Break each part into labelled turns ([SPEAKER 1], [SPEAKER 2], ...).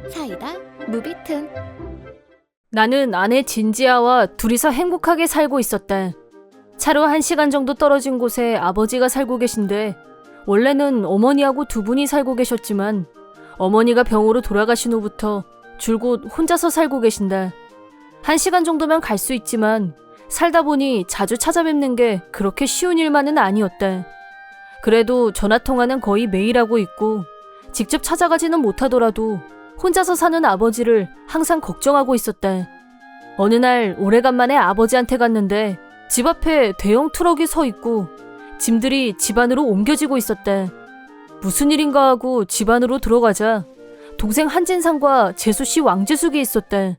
[SPEAKER 1] 사이다 무비튼.
[SPEAKER 2] 나는 아내 진지아와 둘이서 행복하게 살고 있었다. 차로 1시간 정도 떨어진 곳에 아버지가 살고 계신데 원래는 어머니하고 두 분이 살고 계셨지만 어머니가 병으로 돌아가신 후부터 줄곧 혼자서 살고 계신다. 1시간 정도면 갈 수 있지만 살다 보니 자주 찾아뵙는 게 그렇게 쉬운 일만은 아니었다. 그래도 전화통화는 거의 매일 하고 있고 직접 찾아가지는 못하더라도 혼자서 사는 아버지를 항상 걱정하고 있었다. 어느 날 오래간만에 아버지한테 갔는데 집 앞에 대형 트럭이 서 있고 짐들이 집 안으로 옮겨지고 있었다. 무슨 일인가 하고 집 안으로 들어가자 동생 한진상과 재수씨 왕재숙이 있었다.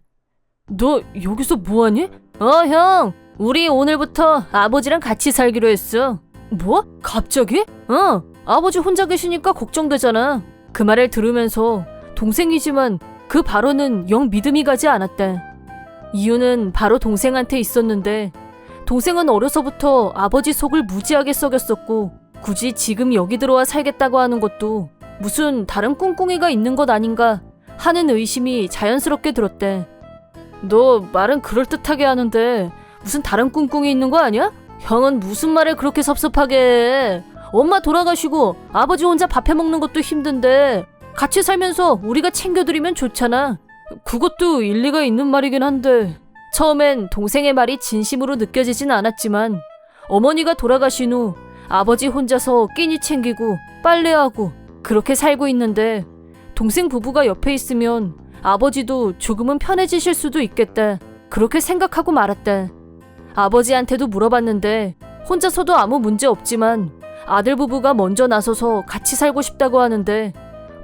[SPEAKER 2] 너 여기서 뭐하니? 형! 우리 오늘부터 아버지랑 같이 살기로 했어. 뭐? 갑자기? 아버지 혼자 계시니까 걱정되잖아. 그 말을 들으면서 동생이지만 그 발언은 영 믿음이 가지 않았다. 이유는 바로 동생한테 있었는데 동생은 어려서부터 아버지 속을 무지하게 썩였었고 굳이 지금 여기 들어와 살겠다고 하는 것도 무슨 다른 꿍꿍이가 있는 것 아닌가 하는 의심이 자연스럽게 들었대. 너 말은 그럴듯하게 하는데 무슨 다른 꿍꿍이 있는 거 아니야? 형은 무슨 말을 그렇게 섭섭하게 해. 엄마 돌아가시고 아버지 혼자 밥 해먹는 것도 힘든데 같이 살면서 우리가 챙겨드리면 좋잖아. 그것도 일리가 있는 말이긴 한데 처음엔 동생의 말이 진심으로 느껴지진 않았지만 어머니가 돌아가신 후 아버지 혼자서 끼니 챙기고 빨래하고 그렇게 살고 있는데 동생 부부가 옆에 있으면 아버지도 조금은 편해지실 수도 있겠다. 그렇게 생각하고 말았다. 아버지한테도 물어봤는데 혼자서도 아무 문제 없지만 아들 부부가 먼저 나서서 같이 살고 싶다고 하는데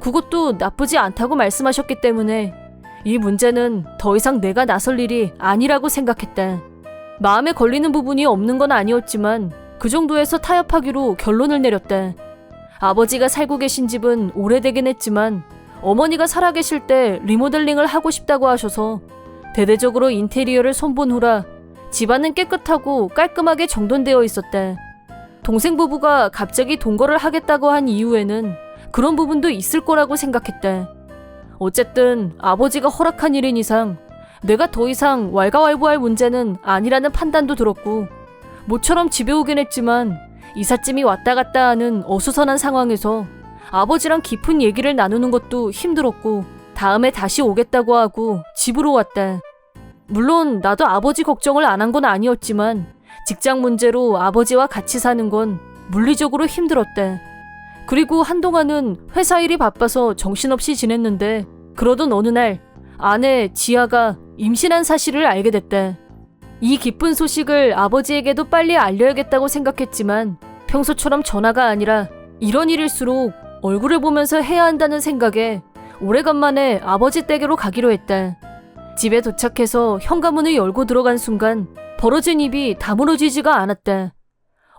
[SPEAKER 2] 그것도 나쁘지 않다고 말씀하셨기 때문에 이 문제는 더 이상 내가 나설 일이 아니라고 생각했다. 마음에 걸리는 부분이 없는 건 아니었지만 그 정도에서 타협하기로 결론을 내렸다. 아버지가 살고 계신 집은 오래되긴 했지만 어머니가 살아계실 때 리모델링을 하고 싶다고 하셔서 대대적으로 인테리어를 손본 후라 집안은 깨끗하고 깔끔하게 정돈되어 있었다. 동생 부부가 갑자기 동거를 하겠다고 한 이유에는 그런 부분도 있을 거라고 생각했다. 어쨌든 아버지가 허락한 일인 이상 내가 더 이상 왈가왈부할 문제는 아니라는 판단도 들었고 모처럼 집에 오긴 했지만 이삿짐이 왔다 갔다 하는 어수선한 상황에서 아버지랑 깊은 얘기를 나누는 것도 힘들었고 다음에 다시 오겠다고 하고 집으로 왔다. 물론 나도 아버지 걱정을 안 한 건 아니었지만 직장 문제로 아버지와 같이 사는 건 물리적으로 힘들었다. 그리고 한동안은 회사 일이 바빠서 정신없이 지냈는데 그러던 어느 날 아내 지아가 임신한 사실을 알게 됐다. 이 기쁜 소식을 아버지에게도 빨리 알려야겠다고 생각했지만 평소처럼 전화가 아니라 이런 일일수록 얼굴을 보면서 해야 한다는 생각에 오래간만에 아버지 댁으로 가기로 했다. 집에 도착해서 현관문을 열고 들어간 순간 벌어진 입이 다물어지지가 않았다.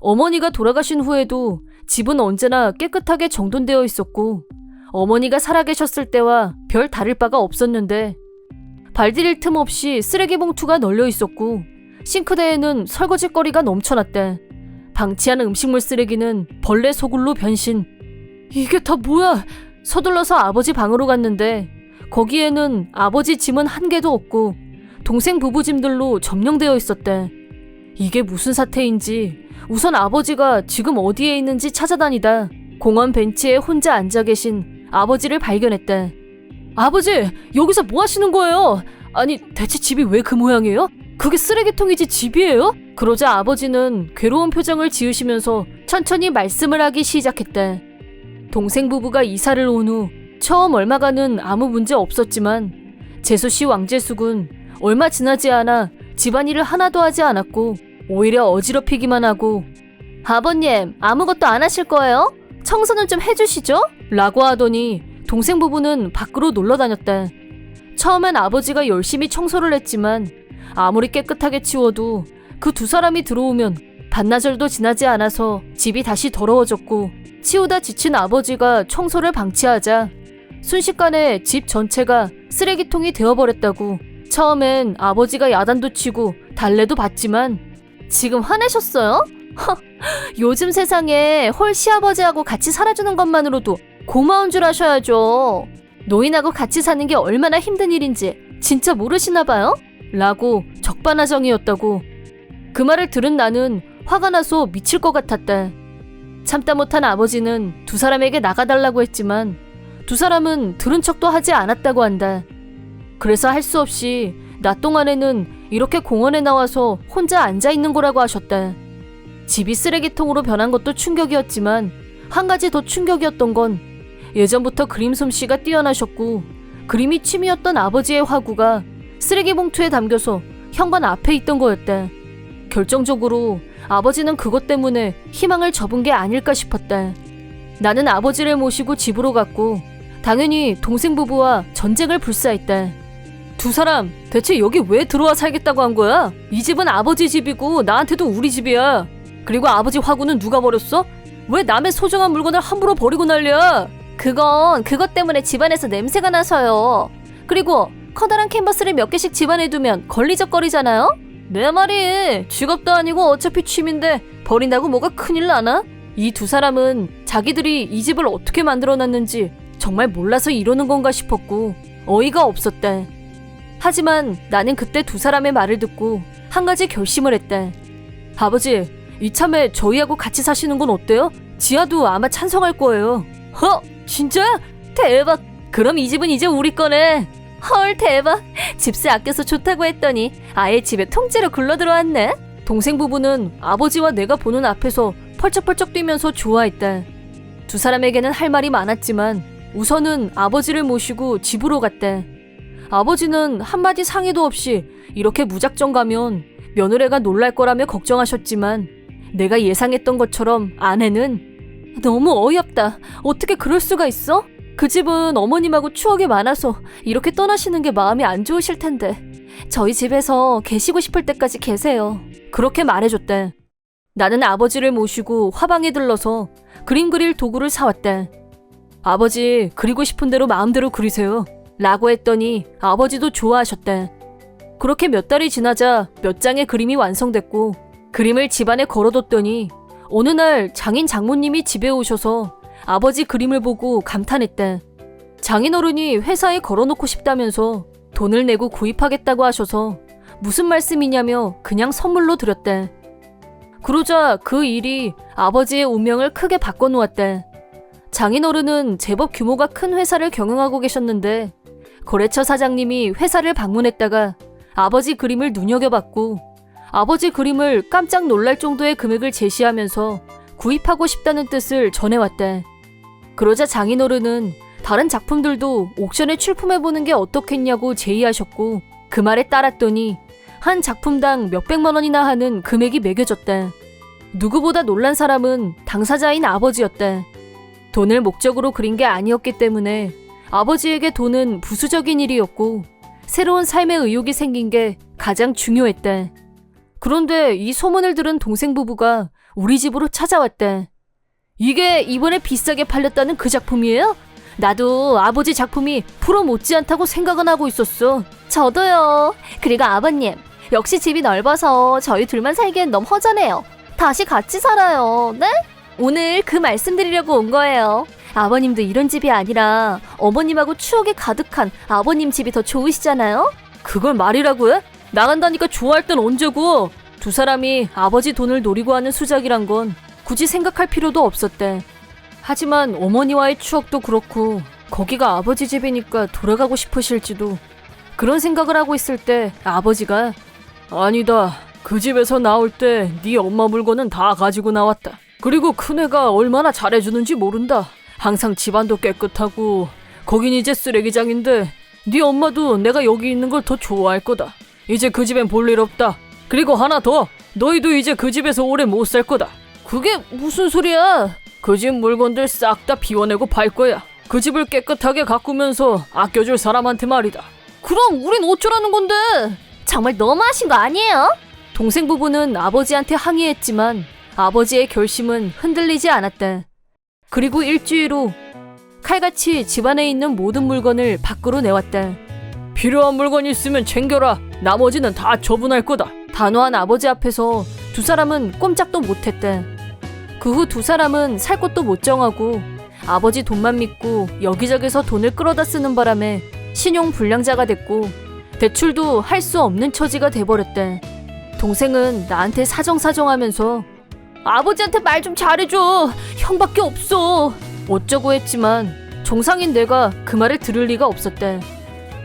[SPEAKER 2] 어머니가 돌아가신 후에도 집은 언제나 깨끗하게 정돈되어 있었고 어머니가 살아계셨을 때와 별 다를 바가 없었는데 발디딜 틈 없이 쓰레기 봉투가 널려 있었고 싱크대에는 설거지거리가 넘쳐났다. 방치한 음식물 쓰레기는 벌레 소굴로 변신. 이게 다 뭐야? 서둘러서 아버지 방으로 갔는데 거기에는 아버지 짐은 한 개도 없고 동생 부부 짐들로 점령되어 있었다. 이게 무슨 사태인지 우선 아버지가 지금 어디에 있는지 찾아다니다 공원 벤치에 혼자 앉아 계신 아버지를 발견했다. 아버지, 여기서 뭐 하시는 거예요? 아니, 대체 집이 왜 그 모양이에요? 그게 쓰레기통이지 집이에요? 그러자 아버지는 괴로운 표정을 지으시면서 천천히 말씀을 하기 시작했다. 동생 부부가 이사를 온 후 처음 얼마간은 아무 문제 없었지만 재수씨 왕재숙은 얼마 지나지 않아 집안일을 하나도 하지 않았고 오히려 어지럽히기만 하고 아버님, 아무것도 안 하실 거예요? 청소는 좀 해주시죠? 라고 하더니 동생 부부는 밖으로 놀러 다녔다. 처음엔 아버지가 열심히 청소를 했지만 아무리 깨끗하게 치워도 그 두 사람이 들어오면 반나절도 지나지 않아서 집이 다시 더러워졌고 치우다 지친 아버지가 청소를 방치하자 순식간에 집 전체가 쓰레기통이 되어버렸다고. 처음엔 아버지가 야단도 치고 달래도 받지만 지금 화내셨어요? 요즘 세상에 홀 시아버지하고 같이 살아주는 것만으로도 고마운 줄 아셔야죠. 노인하고 같이 사는 게 얼마나 힘든 일인지 진짜 모르시나 봐요? 라고 적반하장이었다고. 그 말을 들은 나는 화가 나서 미칠 것 같았다. 참다 못한 아버지는 두 사람에게 나가달라고 했지만 두 사람은 들은 척도 하지 않았다고 한다. 그래서 할 수 없이 낮 동안에는 이렇게 공원에 나와서 혼자 앉아있는 거라고 하셨다. 집이 쓰레기통으로 변한 것도 충격이었지만 한 가지 더 충격이었던 건 예전부터 그림 솜씨가 뛰어나셨고 그림이 취미였던 아버지의 화구가 쓰레기 봉투에 담겨서 현관 앞에 있던 거였다. 결정적으로 아버지는 그것 때문에 희망을 접은 게 아닐까 싶었다. 나는 아버지를 모시고 집으로 갔고 당연히 동생 부부와 전쟁을 불사했다. 두 사람 대체 여기 왜 들어와 살겠다고 한 거야? 이 집은 아버지 집이고 나한테도 우리 집이야. 그리고 아버지 화구는 누가 버렸어? 왜 남의 소중한 물건을 함부로 버리고 난리야? 그건 그것 때문에 집안에서 냄새가 나서요. 그리고 커다란 캔버스를 몇 개씩 집안에 두면 걸리적거리잖아요? 내 말이 직업도 아니고 어차피 취미인데 버린다고 뭐가 큰일 나나? 이 두 사람은 자기들이 이 집을 어떻게 만들어놨는지 정말 몰라서 이러는 건가 싶었고 어이가 없었다. 하지만 나는 그때 두 사람의 말을 듣고 한 가지 결심을 했다. 아버지, 이참에 저희하고 같이 사시는 건 어때요? 지아도 아마 찬성할 거예요. 진짜? 대박! 그럼 이 집은 이제 우리 거네. 헐, 대박! 집세 아껴서 좋다고 했더니 아예 집에 통째로 굴러들어왔네. 동생 부부는 아버지와 내가 보는 앞에서 펄쩍펄쩍 뛰면서 좋아했다. 두 사람에게는 할 말이 많았지만 우선은 아버지를 모시고 집으로 갔다. 아버지는 한마디 상의도 없이 이렇게 무작정 가면 며느리가 놀랄 거라며 걱정하셨지만 내가 예상했던 것처럼 아내는 너무 어이없다. 어떻게 그럴 수가 있어? 그 집은 어머님하고 추억이 많아서 이렇게 떠나시는 게 마음이 안 좋으실 텐데 저희 집에서 계시고 싶을 때까지 계세요. 그렇게 말해줬다. 나는 아버지를 모시고 화방에 들러서 그림 그릴 도구를 사왔다. 아버지, 그리고 싶은 대로 마음대로 그리세요. 라고 했더니 아버지도 좋아하셨다. 그렇게 몇 달이 지나자 몇 장의 그림이 완성됐고 그림을 집안에 걸어뒀더니 어느 날 장인 장모님이 집에 오셔서 아버지 그림을 보고 감탄했다. 장인어른이 회사에 걸어놓고 싶다면서 돈을 내고 구입하겠다고 하셔서 무슨 말씀이냐며 그냥 선물로 드렸다. 그러자 그 일이 아버지의 운명을 크게 바꿔놓았다. 장인어른은 제법 규모가 큰 회사를 경영하고 계셨는데 거래처 사장님이 회사를 방문했다가 아버지 그림을 눈여겨봤고 아버지 그림을 깜짝 놀랄 정도의 금액을 제시하면서 구입하고 싶다는 뜻을 전해왔다. 그러자 장인어른은 다른 작품들도 옥션에 출품해보는 게 어떻겠냐고 제의하셨고 그 말에 따랐더니 한 작품당 몇백만 원이나 하는 금액이 매겨졌다. 누구보다 놀란 사람은 당사자인 아버지였다. 돈을 목적으로 그린 게 아니었기 때문에 아버지에게 돈은 부수적인 일이었고 새로운 삶의 의욕이 생긴 게 가장 중요했다. 그런데 이 소문을 들은 동생 부부가 우리 집으로 찾아왔다. 이게 이번에 비싸게 팔렸다는 그 작품이에요? 나도 아버지 작품이 프로 못지않다고 생각은 하고 있었어. 저도요. 그리고 아버님, 역시 집이 넓어서 저희 둘만 살기엔 너무 허전해요. 다시 같이 살아요. 네? 오늘 그 말씀드리려고 온 거예요. 아버님도 이런 집이 아니라 어머님하고 추억이 가득한 아버님 집이 더 좋으시잖아요? 그걸 말이라고 해? 나간다니까 좋아할 땐 언제고? 두 사람이 아버지 돈을 노리고 하는 수작이란 건 굳이 생각할 필요도 없었대. 하지만 어머니와의 추억도 그렇고 거기가 아버지 집이니까 돌아가고 싶으실지도. 그런 생각을 하고 있을 때 아버지가 아니다. 그 집에서 나올 때 네 엄마 물건은 다 가지고 나왔다. 그리고 큰애가 얼마나 잘해주는지 모른다. 항상 집안도 깨끗하고 거긴 이제 쓰레기장인데 네 엄마도 내가 여기 있는 걸 더 좋아할 거다. 이제 그 집엔 볼 일 없다. 그리고 하나 더, 너희도 이제 그 집에서 오래 못 살 거다. 그게 무슨 소리야? 그 집 물건들 싹 다 비워내고 팔 거야. 그 집을 깨끗하게 가꾸면서 아껴줄 사람한테 말이다. 그럼 우린 어쩌라는 건데? 정말 너무하신 거 아니에요? 동생 부부는 아버지한테 항의했지만 아버지의 결심은 흔들리지 않았다. 그리고 일주일 후 칼같이 집안에 있는 모든 물건을 밖으로 내왔다. 필요한 물건 있으면 챙겨라. 나머지는 다 처분할 거다. 단호한 아버지 앞에서 두 사람은 꼼짝도 못했다. 그 후 두 사람은 살 곳도 못 정하고 아버지 돈만 믿고 여기저기서 돈을 끌어다 쓰는 바람에 신용 불량자가 됐고 대출도 할 수 없는 처지가 돼버렸대. 동생은 나한테 사정사정하면서 아버지한테 말 좀 잘해줘. 형밖에 없어. 어쩌고 했지만 정상인 내가 그 말을 들을 리가 없었대.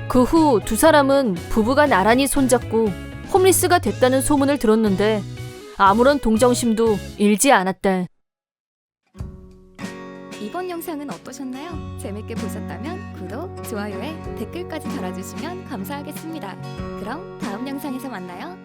[SPEAKER 2] 그 후 두 사람은 부부가 나란히 손잡고 홈리스가 됐다는 소문을 들었는데 아무런 동정심도 일지 않았대.
[SPEAKER 1] 이번 영상은 어떠셨나요? 재밌게 보셨다면 구독, 좋아요에 댓글까지 달아주시면 감사하겠습니다. 그럼 다음 영상에서 만나요.